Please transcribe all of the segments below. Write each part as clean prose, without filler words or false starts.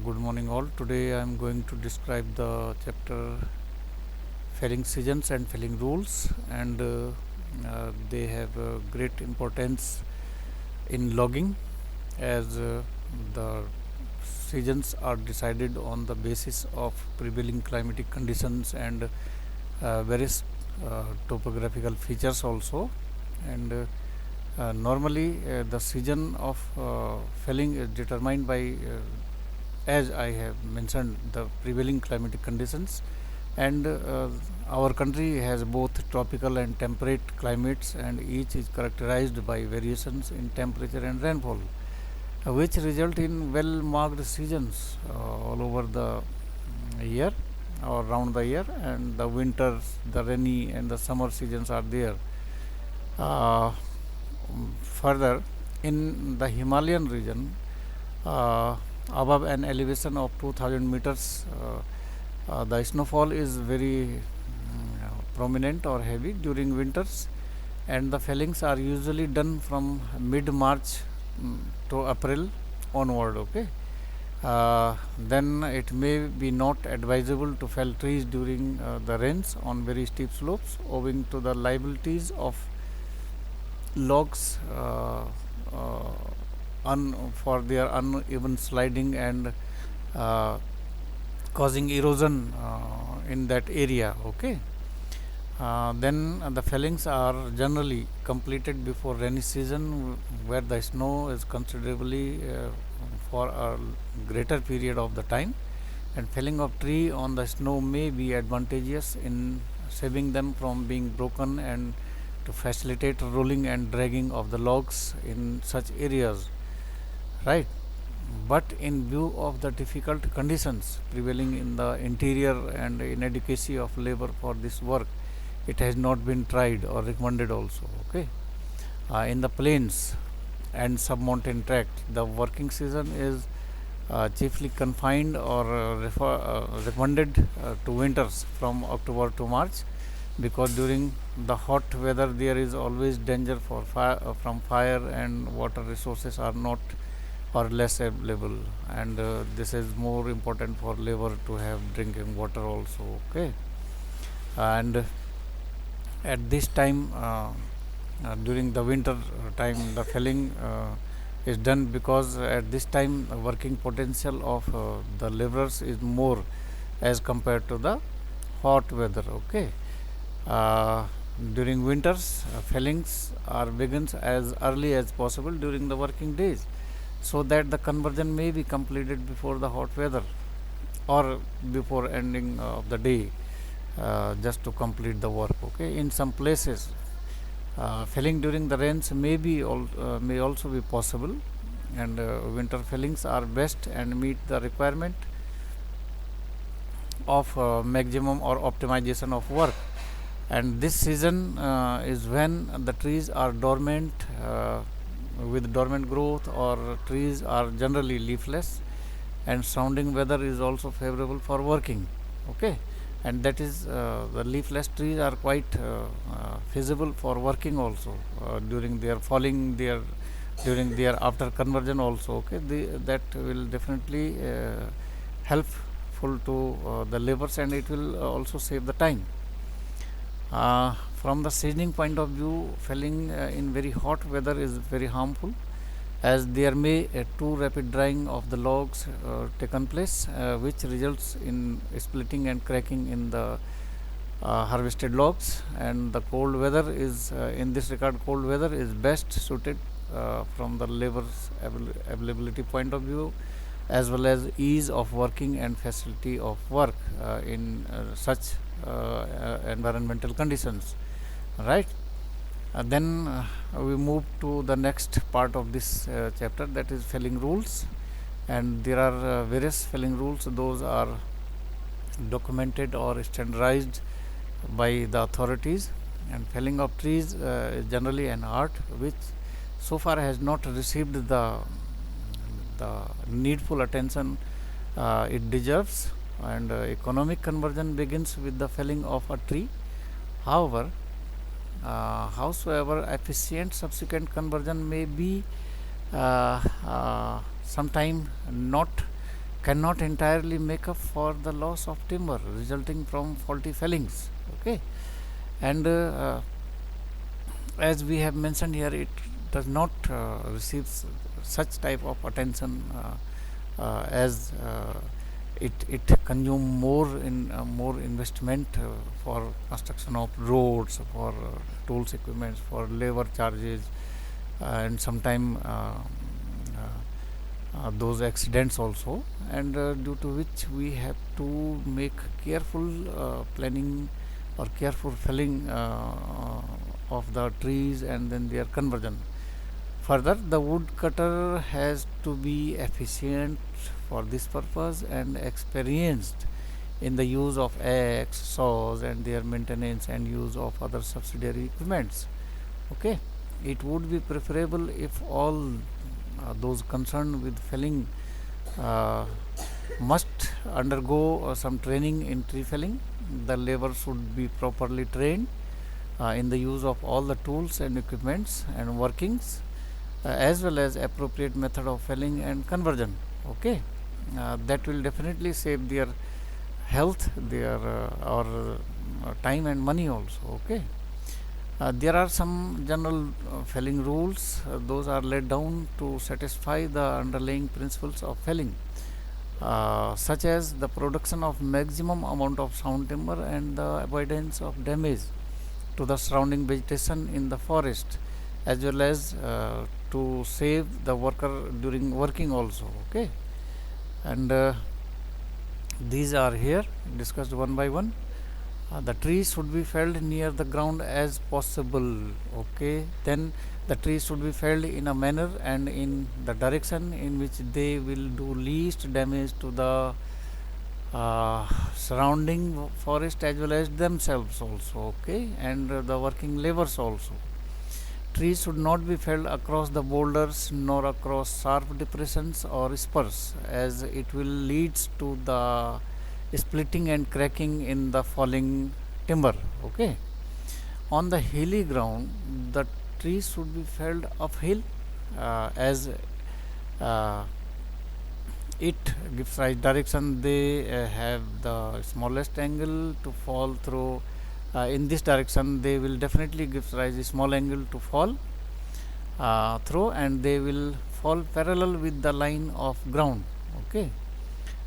Good morning all. Today I am going to describe the chapter felling seasons and felling rules, and they have great importance in logging as the seasons are decided on the basis of prevailing climatic conditions and various topographical features also. And normally the season of felling is determined by as I have mentioned, the prevailing climatic conditions, and our country has both tropical and temperate climates, and each is characterized by variations in temperature and rainfall, which result in well-marked seasons all over the year or around the year, and the winters, the rainy, and the summer seasons are there. Uh, Further, in the Himalayan region, uh, above an elevation of 2000 meters, the snowfall is very prominent or heavy during winters, and the fellings are usually done from mid March to April onward. Okay. Then it may be not advisable to fell trees during the rains on very steep slopes, owing to the liabilities of logs for their uneven sliding and uh, causing erosion in that area. Okay. Then the fellings are generally completed before rainy season, where the snow is considerably for a greater period of the time, and felling of tree on the snow may be advantageous in saving them from being broken and to facilitate rolling and dragging of the logs in such areas, right? But in view of the difficult conditions prevailing in the interior and inadequacy of labor for this work, it has not been tried or recommended also. Okay. In the plains and sub-mountain tract, the working season is chiefly confined or recommended to winters from October to March, because during the hot weather there is always danger for from fire, and water resources are not or less available, and this is more important for labor to have drinking water also. Okay. And at this time, during the winter time, the felling is done because at this time working potential of the laborers is more as compared to the hot weather. Okay. uh, During winters, fellings are begins as early as possible during the working days, so that the conversion may be completed before the hot weather or before ending of the day, just to complete the work. Okay. In some places, felling during the rains may also be possible, and winter fellings are best and meet the requirement of maximum or optimization of work. And this season is when the trees are dormant, with dormant growth, or trees are generally leafless, and surrounding weather is also favorable for working. Okay. And that is the leafless trees are quite feasible for working also during their falling their during their after conversion also. Okay. That will definitely helpful to the laborers, and it will also save the time. From the seasoning point of view, felling in very hot weather is very harmful, as there may too rapid drying of the logs taken place, which results in splitting and cracking in the harvested logs. And the cold weather is in this regard, cold weather is best suited from the labor's availability point of view, as well as ease of working and facility of work in such environmental conditions, right? Then we move to the next part of this chapter, that is felling rules. And there are various felling rules. Those are documented or standardized by the authorities. And felling of trees is generally an art which so far has not received the needful attention it deserves, and economic conversion begins with the felling of a tree. However, howsoever efficient subsequent conversion may be sometime not cannot entirely make up for the loss of timber resulting from faulty fellings. Okay, and as we have mentioned here, it does not receive such type of attention as it consume more investment for construction of roads, for tools, equipments, for labor charges, and sometime those accidents also, and due to which we have to make careful planning or careful felling of the trees and then their conversion. Further, the woodcutter has to be efficient for this purpose and experienced in the use of axe, saws, and their maintenance and use of other subsidiary equipments. Okay, it would be preferable if all those concerned with felling uh, must undergo some training in tree felling. The labor should be properly trained in the use of all the tools and equipments and workings, as well as appropriate method of felling and conversion. Okay, that will definitely save their health, their or time and money also. Okay, there are some general felling rules. Those are laid down to satisfy the underlying principles of felling, such as the production of maximum amount of sound timber and the avoidance of damage to the surrounding vegetation in the forest, as well as to save the worker during working also. Okay, and these are here discussed one by one. The trees should be felled near the ground as possible. Okay, then the trees should be felled in a manner and in the direction in which they will do least damage to the surrounding forest as well as themselves also. Okay, and the working laborers also. Trees should not be felled across the boulders nor across sharp depressions or spurs, as it will leads to the splitting and cracking in the falling timber. Okay, on the hilly ground the trees should be felled uphill, as uh, it gives right direction. They have the smallest angle to fall through. In this direction they will definitely give rise a small angle to fall through, and they will fall parallel with the line of ground. Okay,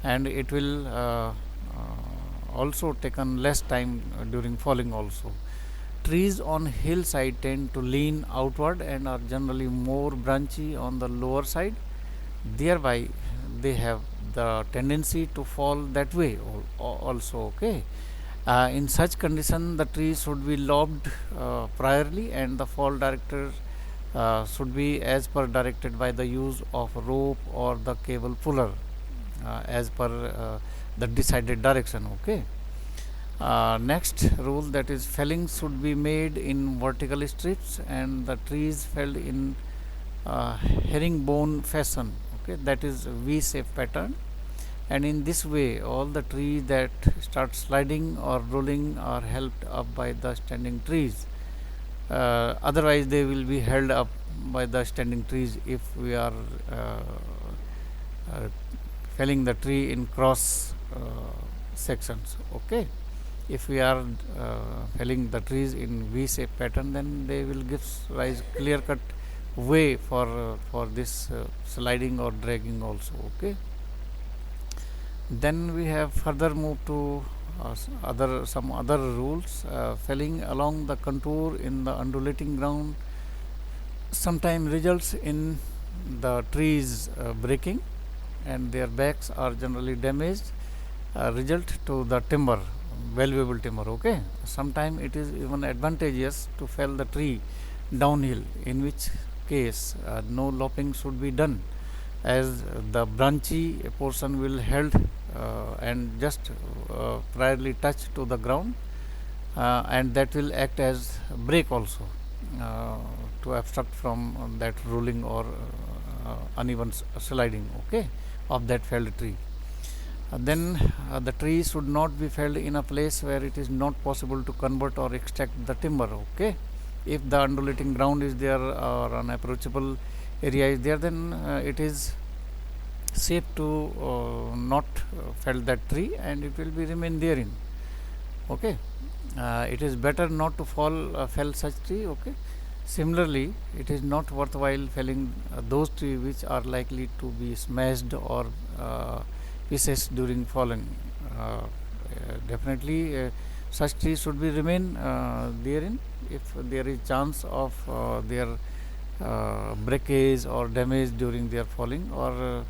and it will also taken less time during falling also. Trees on hillside tend to lean outward and are generally more branchy on the lower side, thereby they have the tendency to fall that way also. Okay, in such condition the trees should be lobbed priorly, and the fall director should be as per directed by the use of rope or the cable puller, as per the decided direction. Okay, next rule, that is felling should be made in vertical strips and the trees felled in herringbone fashion. Okay, that is V shape pattern, and in this way all the trees that start sliding or rolling are helped up by the standing trees. Otherwise they will be held up by the standing trees if we are uh, felling the tree in cross sections. Okay, if we are felling the trees in V shape pattern, then they will give rise clear cut way for this sliding or dragging also. Okay, then we have further moved to some other rules. Felling along the contour in the undulating ground sometimes results in the trees breaking and their backs are generally damaged, result to the timber, valuable timber. Okay, sometimes it is even advantageous to fell the tree downhill, in which case no lopping should be done, as the branchy portion will held and just priorly touch to the ground, and that will act as brake also to obstruct from that rolling or uneven sliding. Okay, of that felled tree. Then the tree should not be felled in a place where it is not possible to convert or extract the timber. Okay, if the undulating ground is there or unapproachable area is there, then it is safe to not fell that tree, and it will be remain therein. Okay, it is better not to fell such tree. Okay, similarly, it is not worthwhile felling those trees which are likely to be smashed or uh, pieces during falling. Definitely, such trees should be remain therein. If there is chance of their breakage or damage during their falling, or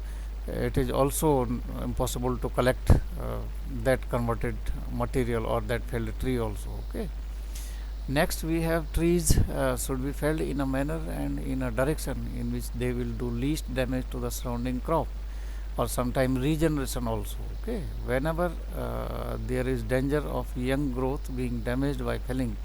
it is also impossible to collect that converted material or that felled tree also. Okay, next we have trees should be felled in a manner and in a direction in which they will do least damage to the surrounding crop, or sometime regeneration also. Okay, whenever there is danger of young growth being damaged by felling,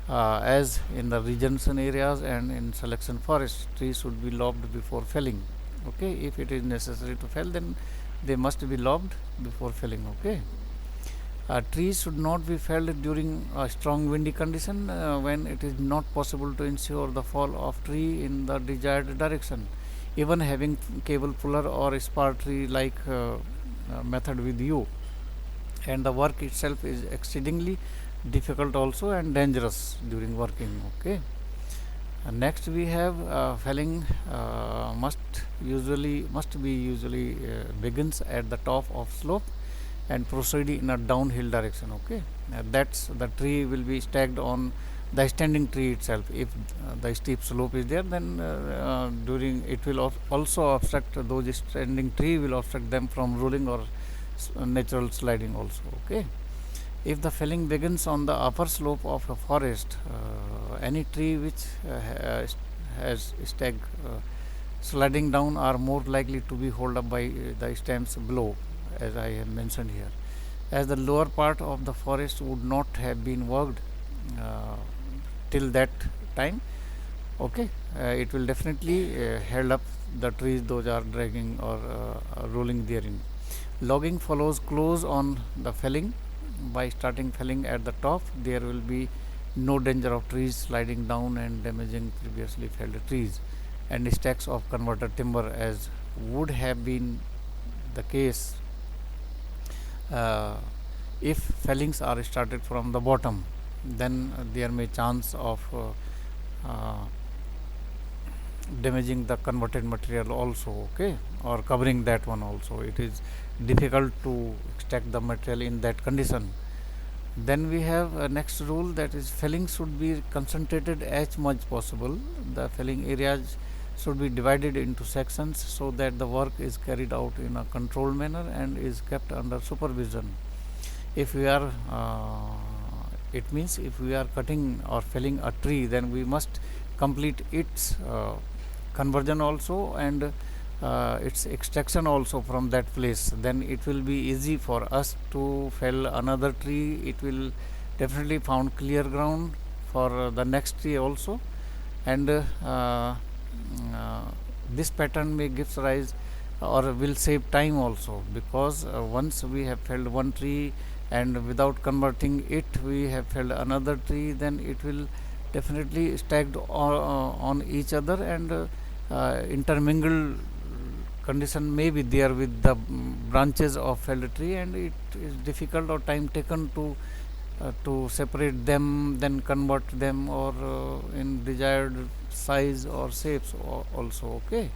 as in the regeneration areas and in selection forests, trees should be lopped before felling. Okay, if it is necessary to fell, then they must be lopped before felling. Okay, trees should not be felled during a strong windy condition when it is not possible to ensure the fall of tree in the desired direction. Even having cable puller or spar tree like method with you, and the work itself is exceedingly difficult also and dangerous during working. Okay, next we have felling must be usually begins at the top of slope and proceed in a downhill direction. Okay, that's the tree will be stacked on the standing tree itself. If the steep slope is there, then during it will also obstruct those standing tree, will obstruct them from rolling or natural sliding also. Okay, if the felling begins on the upper slope of a forest, any tree which has stag sliding down are more likely to be held up by the stems below, as I have mentioned here. As the lower part of the forest would not have been worked uh, till that time, okay, it will definitely held up the trees those are dragging or rolling therein. Logging follows close on the felling. By starting felling at the top, there will be no danger of trees sliding down and damaging previously felled trees and stacks of converted timber, as would have been the case uh, if fellings are started from the bottom. Then there may chance of damaging the converted material also. Okay, or covering that one also. It is difficult to extract the material in that condition. Then we have next rule, that is felling should be concentrated as much possible. The felling areas should be divided into sections so that the work is carried out in a controlled manner and is kept under supervision. If we are it means if we are cutting or felling a tree, then we must complete its conversion also, and its extraction also from that place. Then it will be easy for us to fell another tree. It will definitely found clear ground for the next tree also, and this pattern may give rise or will save time also, because once we have felled one tree and without converting it we have felled another tree, then it will definitely stacked on each other, and intermingled condition may be there with the branches of felled tree, and it is difficult or time taken to separate them, then convert them or in desired size or shapes also. Okay,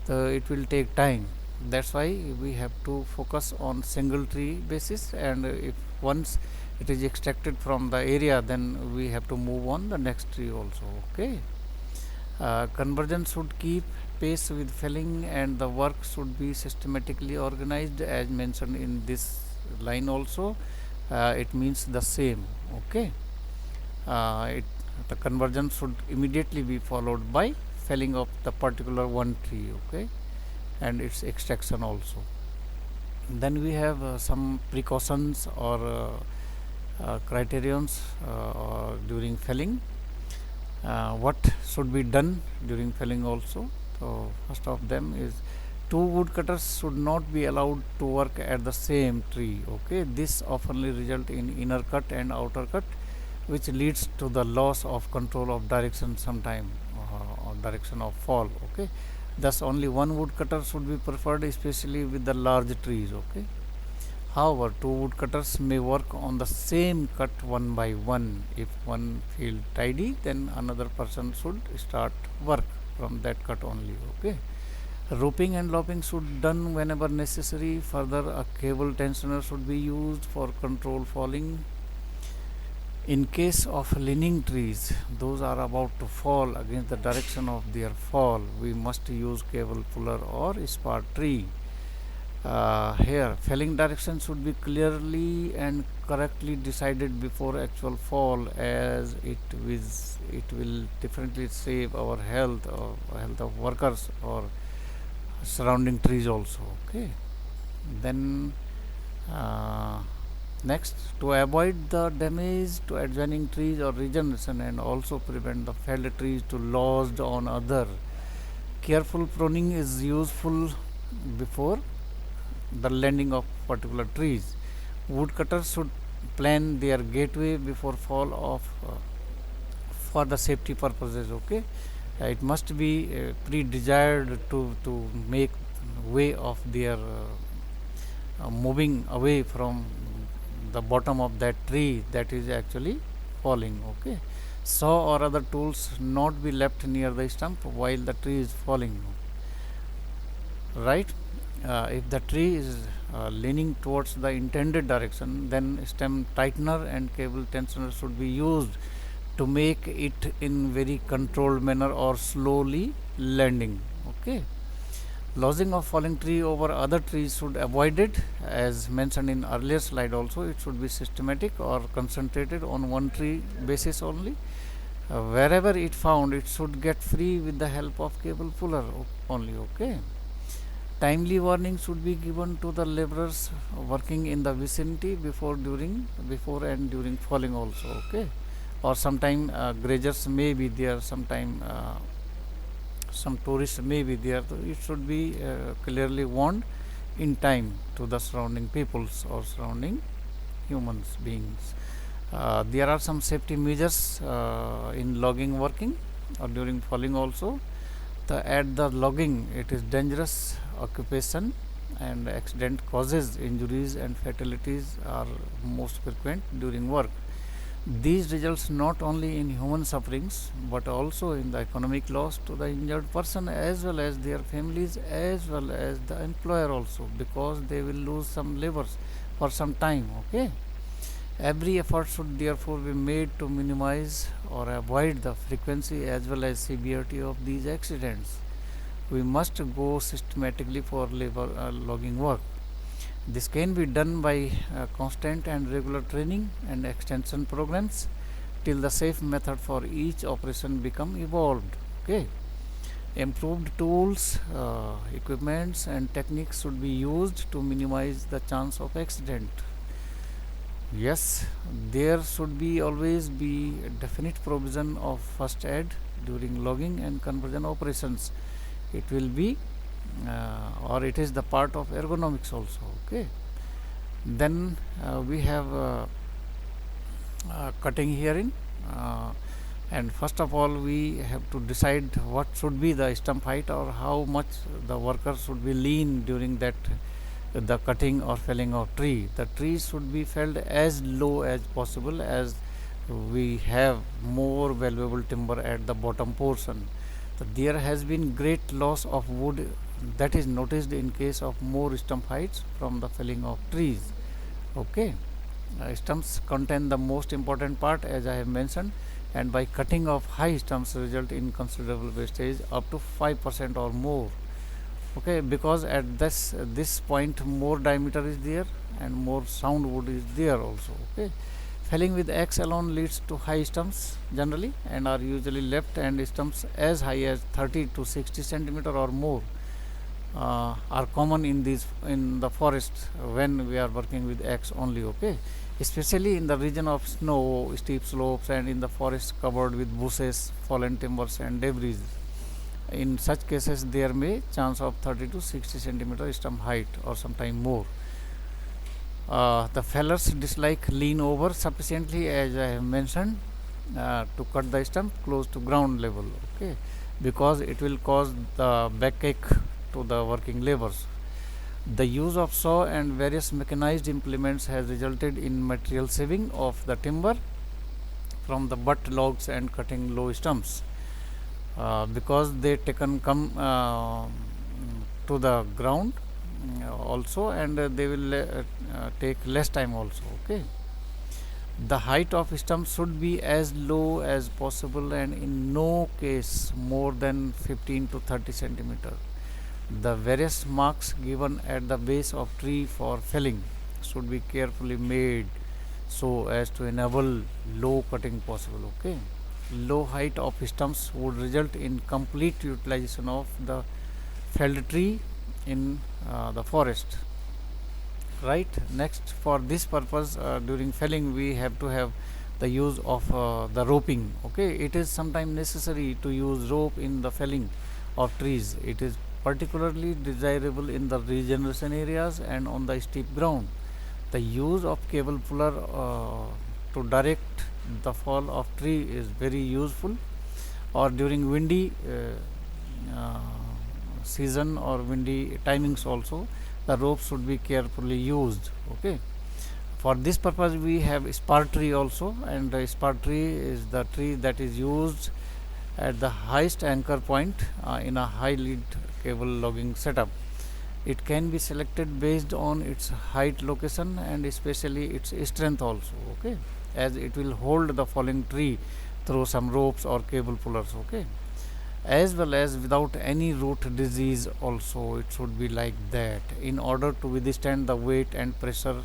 so it will take time. That's why we have to focus on single tree basis, and if once it is extracted from the area, then we have to move on the next tree also. Okay, conversion should keep pace with felling, and the work should be systematically organized as mentioned in this line also. It means the same. Okay, the conversion should immediately be followed by felling of the particular one tree. Okay, and its extraction also. Then we have some precautions or criterions during felling. What should be done during felling also? So first of them is, two woodcutters should not be allowed to work at the same tree. Okay, this often result in inner cut and outer cut, which leads to the loss of control of direction sometime, or direction of fall. Okay, Thus only one wood cutter should be preferred, especially with the large trees. Okay. However, two woodcutters may work on the same cut one by one. If one feels tidy, then another person should start work from that cut only. Okay. Roping and lopping should done whenever necessary. Further, a cable tensioner should be used for control falling. In case of leaning trees, those are about to fall against the direction of their fall, we must use cable puller or spar tree. Here, falling direction should be clearly and correctly decided before actual fall, as it will definitely save our health or health of workers or surrounding trees also. Okay. Then next, to avoid the damage to adjoining trees or regeneration and also prevent the felled trees to lodge on other, careful pruning is useful before the landing of particular trees. Woodcutters should plan their gateway before fall off for the safety purposes. Okay, it must be pre-desired to make way of their moving away from the bottom of that tree that is actually falling. Okay, saw or other tools not be left near the stump while the tree is falling, right? If the tree is leaning towards the intended direction, then stem tightener and cable tensioner should be used to make it in very controlled manner or slowly landing. Okay, lodging of falling tree over other trees should avoided, as mentioned in earlier slide. Also, it should be systematic or concentrated on one tree basis only. Wherever it found, it should get free with the help of cable puller only. Okay, timely warning should be given to the laborers working in the vicinity before and during falling also. Okay, or sometime grazers may be there, sometime some tourists may be there, so it should be clearly warned in time to the surrounding peoples or surrounding humans beings. There are some safety measures in logging working or during falling also. At the logging, it is dangerous occupation and accident causes injuries and fatalities are most frequent during work. These results not only in human sufferings but also in the economic loss to the injured person as well as their families as well as the employer also, because they will lose some labors for some time. Okay, every effort should therefore be made to minimize or avoid the frequency as well as severity of these accidents. We must go systematically for labor logging work. This can be done by constant and regular training and extension programs till the safe method for each operation become evolved. Okay, improved tools, equipments and techniques should be used to minimize the chance of accident. Yes, there should be always be a definite provision of first aid during logging and conversion operations. It will be or it is the part of ergonomics also. Okay, then we have cutting herein, and first of all we have to decide what should be the stump height or how much the worker should be lean during that the cutting or felling of tree. The trees should be felled as low as possible, as we have more valuable timber at the bottom portion. So there has been great loss of wood that is noticed in case of more stump heights from the felling of trees. Okay, stumps contain the most important part as I have mentioned, and by cutting off high stumps result in considerable wastage up to 5% or more. Okay, because at this point more diameter is there and more sound wood is there also. Okay, felling with axe alone leads to high stumps generally and are usually left, and stumps as high as 30 to 60 centimeter or more are common in the forest when we are working with axe only. Okay, especially in the region of snow, steep slopes and in the forest covered with bushes, fallen timbers and debris. In such cases there may chance of 30 to 60 centimeter stump height or sometime more. The fellers dislike lean over sufficiently, as I have mentioned, to cut the stump close to ground level. Okay, because it will cause the backache to the working laborers. The use of saw and various mechanized implements has resulted in material saving of the timber from the butt logs and cutting low stumps, because they taken come to the ground also, and they will take less time also. Okay, the height of stumps should be as low as possible and in no case more than 15 to 30 centimeter. The various marks given at the base of tree for felling should be carefully made so as to enable low cutting possible. Okay, low height of stumps would result in complete utilization of the felled tree in the forest. Right. Next, for this purpose, during felling, we have to have the use of the roping. Okay, it is sometimes necessary to use rope in the felling of trees. It is particularly desirable in the regeneration areas and on the steep ground. The use of cable puller to direct the fall of tree is very useful, or during windy season or windy timings also, the rope should be carefully used. Okay, for this purpose we have spar tree also, and the spar tree is the tree that is used at the highest anchor point in a high lead cable logging setup. It can be selected based on its height, location, and especially its strength also. Okay, as it will hold the falling tree through some ropes or cable pullers. Okay, as well as without any root disease also, it should be like that in order to withstand the weight and pressure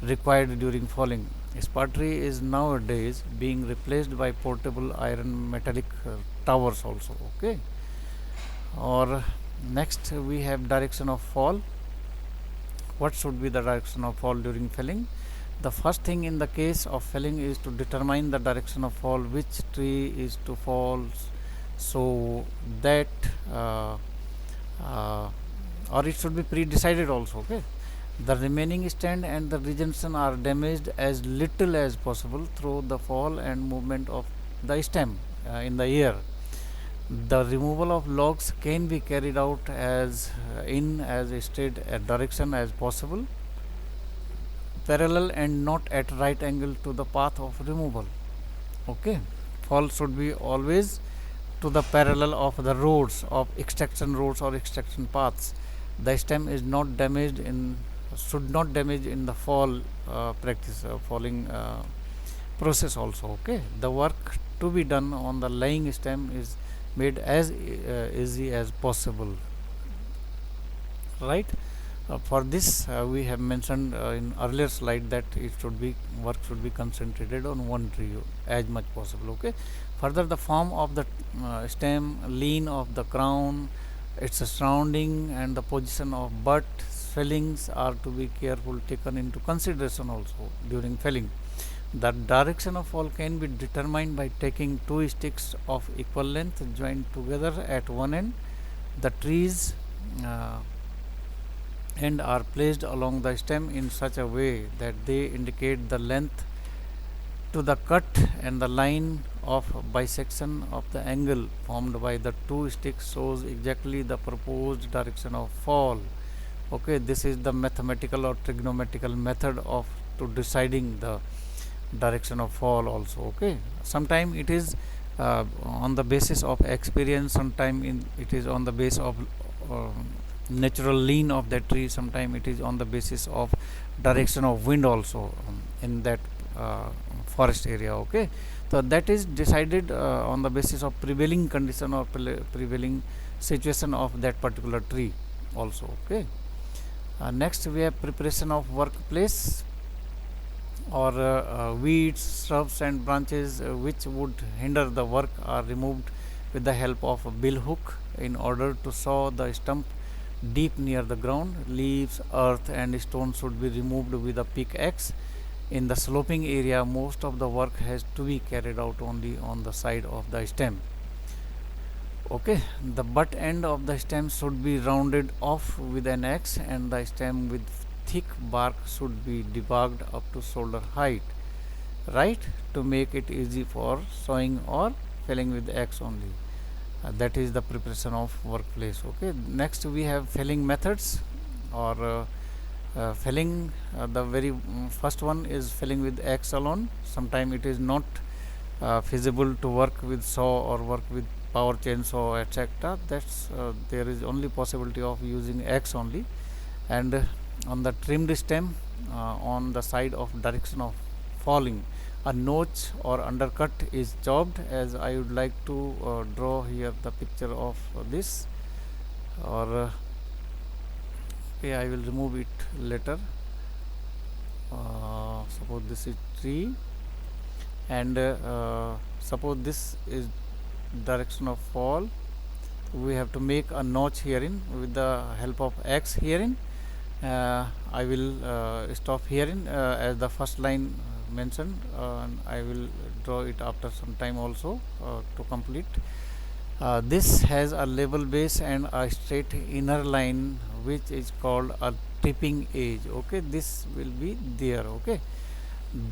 required during falling. Spar tree is nowadays being replaced by portable iron metallic towers also. Okay, or next we have direction of fall. What should be the direction of fall during felling? The first thing in the case of felling is to determine the direction of fall, which tree is to fall, so that uh, or it should be pre-decided also. Okay, the remaining stand and the regeneration are damaged as little as possible through the fall and movement of the stem in the air. The removal of logs can be carried out as in as straight a direction as possible, parallel and not at right angle to the path of removal. Okay, fall should be always to the parallel of the roads of extraction roads or extraction paths. The stem is not damaged in should not damage in the fall practice falling process also. Okay, the work to be done on the laying stem is made as easy as possible. Right. For this we have mentioned in earlier slide that it should be work should be concentrated on one tree as much possible. Okay, further the form of the stem, lean of the crown, its surrounding, and the position of butt swellings are to be careful taken into consideration also during felling. The direction of fall can be determined by taking two sticks of equal length joined together at one end. The trees end are placed along the stem in such a way that they indicate the length to the cut, and the line of bisection of the angle formed by the two sticks shows exactly the proposed direction of fall. Okay, this is the mathematical or trigonometrical method of to deciding the direction of fall also. Okay, sometime it is on the basis of experience, sometime it is on the base of natural lean of that tree, sometime it is on the basis of direction of wind also in that forest area. Okay, so that is decided on the basis of prevailing condition or prevailing situation of that particular tree also. Okay, next we have preparation of workplace, or weeds, shrubs and branches which would hinder the work are removed with the help of a bill hook in order to saw the stump deep near the ground. Leaves, earth and stones should be removed with a pickaxe. In the sloping area, most of the work has to be carried out only on the side of the stem. Okay, the butt end of the stem should be rounded off with an axe, and the stem with thick bark should be debarked up to shoulder height, right, to make it easy for sawing or felling with axe only. That is the preparation of workplace. Okay, next we have felling methods, or felling. The very first one is felling with axe alone. Sometimes it is not feasible to work with saw or work with power chainsaw, etc. That's there is only possibility of using axe only. And on the trimmed stem, on the side of direction of falling, a notch or undercut is chopped, as I would like to draw here the picture of this, or okay, I will remove it later. Suppose this is tree, and suppose this is direction of fall. We have to make a notch herein with the help of axe herein. I will stop herein as the first line mentioned, and I will draw it after some time also to complete. This has a level base and a straight inner line, which is called a tipping edge. Okay, this will be there. Okay,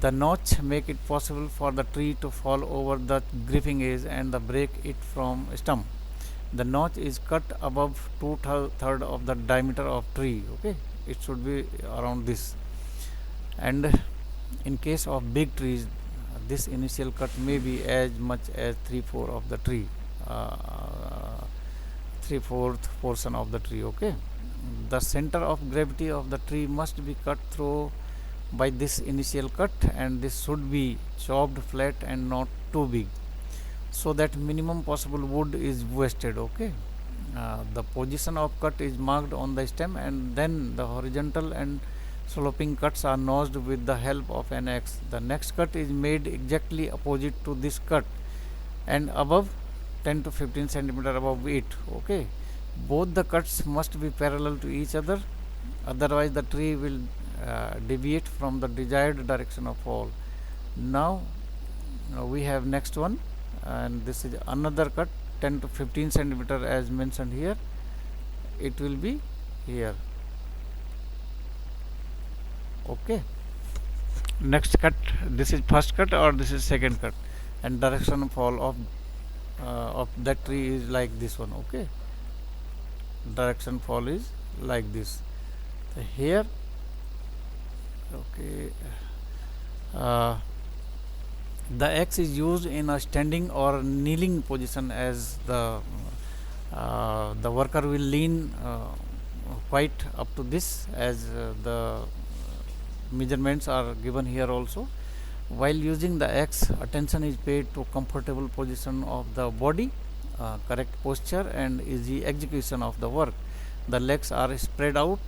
the notch make it possible for the tree to fall over the gripping edge and the break it from stump. The notch is cut above two-third of the diameter of tree. Okay, it should be around this. And in case of big trees, this initial cut may be as much as 3/4 of the tree, uh, 3/4 portion of the tree. Okay, the center of gravity of the tree must be cut through by this initial cut, and this should be chopped flat and not too big, so that minimum possible wood is wasted. Okay, the position of cut is marked on the stem, and then the horizontal and sloping cuts are notched with the help of an axe. The next cut is made exactly opposite to this cut and above 10 to 15 centimeter above it. Okay, both the cuts must be parallel to each other, otherwise the tree will deviate from the desired direction of fall. Now we have next one, and this is another cut 10 to 15 centimeter as mentioned here. It will be here. Okay, next cut, this is first cut or this is second cut, and direction of fall of that tree is like this one. Okay, direction fall is like this. So here, okay, the axe is used in a standing or kneeling position, as the worker will lean quite up to this, as the measurements are given here also. While using the axe, attention is paid to comfortable position of the body, correct posture, and easy execution of the work. The legs are spread out.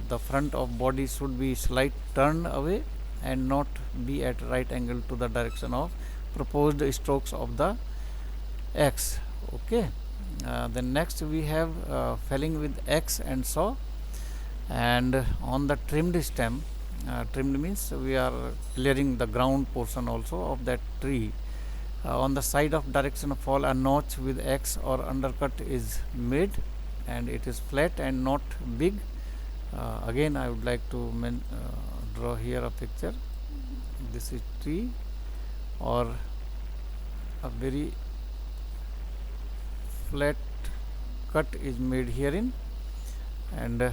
The front of body should be slight turned away and not be at right angle to the direction of proposed strokes of the axe. Okay, then next we have felling with axe and saw. And on the trimmed stem, trimmed means we are clearing the ground portion also of that tree. On the side of direction of fall, a notch with axe or undercut is made, and it is flat and not big. Again I would like to draw here a picture. This is tree, or a very flat cut is made herein, and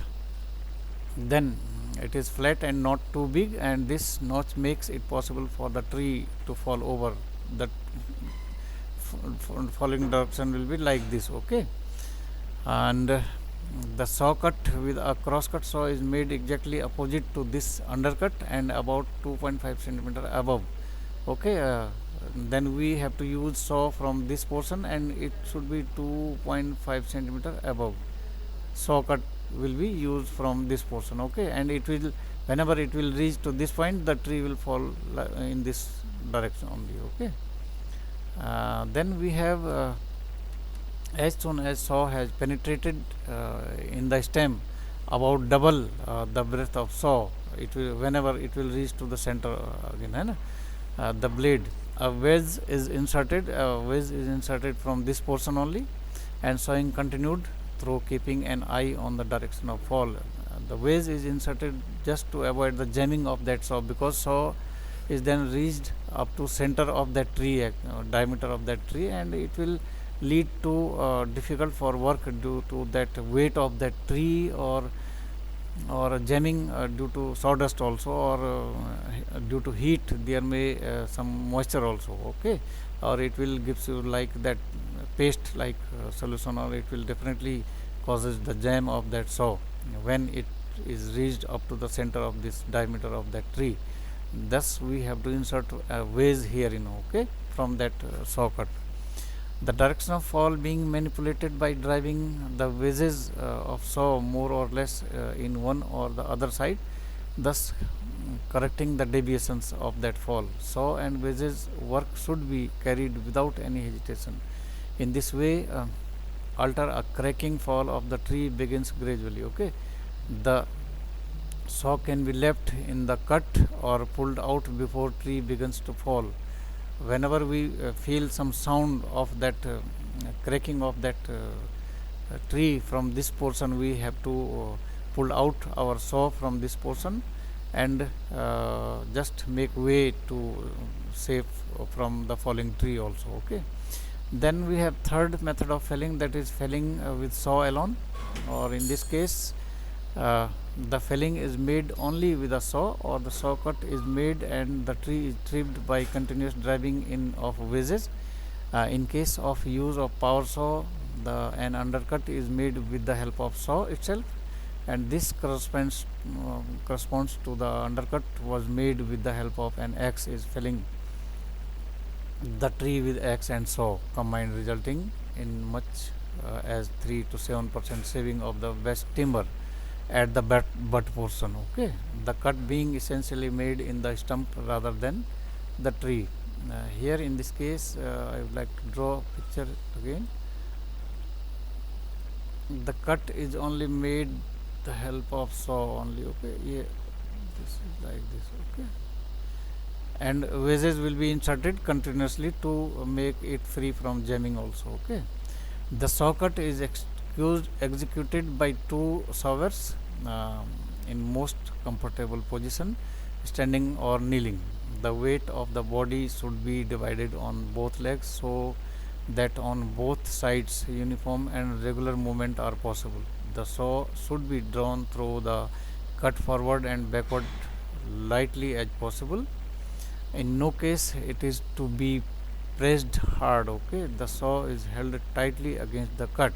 then it is flat and not too big, and this notch makes it possible for the tree to fall over. The falling direction will be like this. Okay, and the saw cut with a cross cut saw is made exactly opposite to this undercut and about 2.5 centimeter above. Okay, then we have to use saw from this portion, and it should be 2.5 centimeter above. Saw cut will be used from this portion. Okay, and it will, whenever it will reach to this point, the tree will fall in this direction only. Okay, then we have as soon as saw has penetrated in the stem about double the breadth of saw, it will, whenever it will reach to the center again, the blade, a wedge is inserted from this portion only, and sawing continued through keeping an eye on the direction of fall. The wedge is inserted just to avoid the jamming of that saw, because saw is then reached up to center of that tree, diameter of that tree, and it will lead to difficult for work due to that weight of that tree, or jamming due to sawdust also, or due to heat there may some moisture also, okay, or it will gives you like that paste like solution, or it will definitely causes the jam of that saw when it is reached up to the center of this diameter of that tree. Thus we have to insert a wedge here, okay, from that saw cut. The direction of fall being manipulated by driving the wedges of saw more or less in one or the other side, thus correcting the deviations of that fall. Saw and wedges work should be carried without any hesitation. In this way, alter a cracking fall of the tree begins gradually. Okay, the saw can be left in the cut or pulled out before tree begins to fall. Whenever we feel some sound of that cracking of that tree from this portion, we have to pull out our saw from this portion and just make way to save from the falling tree also. Okay, then we have third method of felling, that is felling with saw alone, or in this case the felling is made only with a saw, or the saw cut is made and the tree is trimmed by continuous driving in of wedges. In case of use of power saw, an undercut is made with the help of saw itself, and this corresponds to the undercut was made with the help of an axe is felling the tree with axe and saw combined, resulting in much as 3 to 7% saving of the best timber at the butt portion. Okay, the cut being essentially made in the stump rather than the tree. Here in this case I would like to draw a picture again. The cut is only made the help of saw only. Okay, yeah, this is like this. Okay, and wedges will be inserted continuously to make it free from jamming also. Okay, the saw cut is executed by two sawyers in most comfortable position, standing or kneeling. The weight of the body should be divided on both legs so that on both sides uniform and regular movement are possible. The saw should be drawn through the cut forward and backward lightly as possible. In no case it is to be pressed hard. Okay, the saw is held tightly against the cut,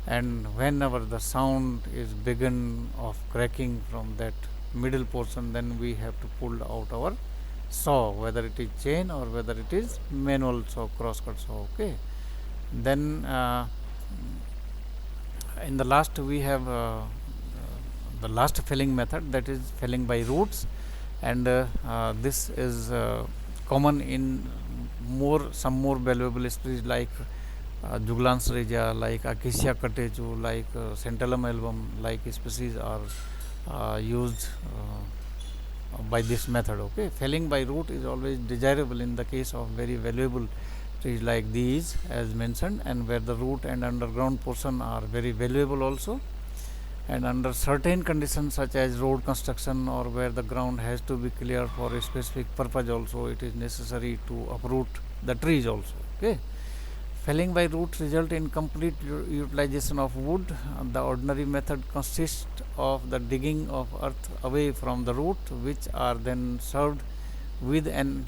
and whenever the sound is begin of cracking from that middle portion, then we have to pull out our saw, whether it is chain or whether it is manual saw, cross cut saw. Okay, then in the last we have the last felling method, that is felling by roots, and this is common in some more valuable species like Juglans regia, like Acacia catechu, like Centellum album, like species are used by this method. Okay, felling by root is always desirable in the case of very valuable trees like these as mentioned, and where the root and underground portion are very valuable also, and under certain conditions such as road construction or where the ground has to be clear for a specific purpose also, it is necessary to uproot the trees also. Okay, felling by root result in complete utilization of wood. The ordinary method consists of the digging of earth away from the root, which are then served with an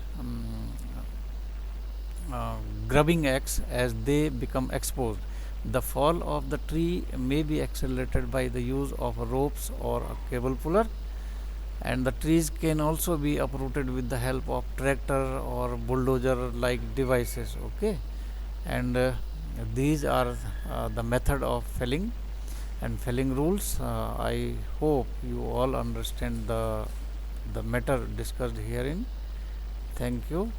grubbing axe as they become exposed. The fall of the tree may be accelerated by the use of ropes or a cable puller, and the trees can also be uprooted with the help of tractor or bulldozer like devices. Okay, and these are the method of felling and felling rules. I hope you all understand the matter discussed herein. Thank you.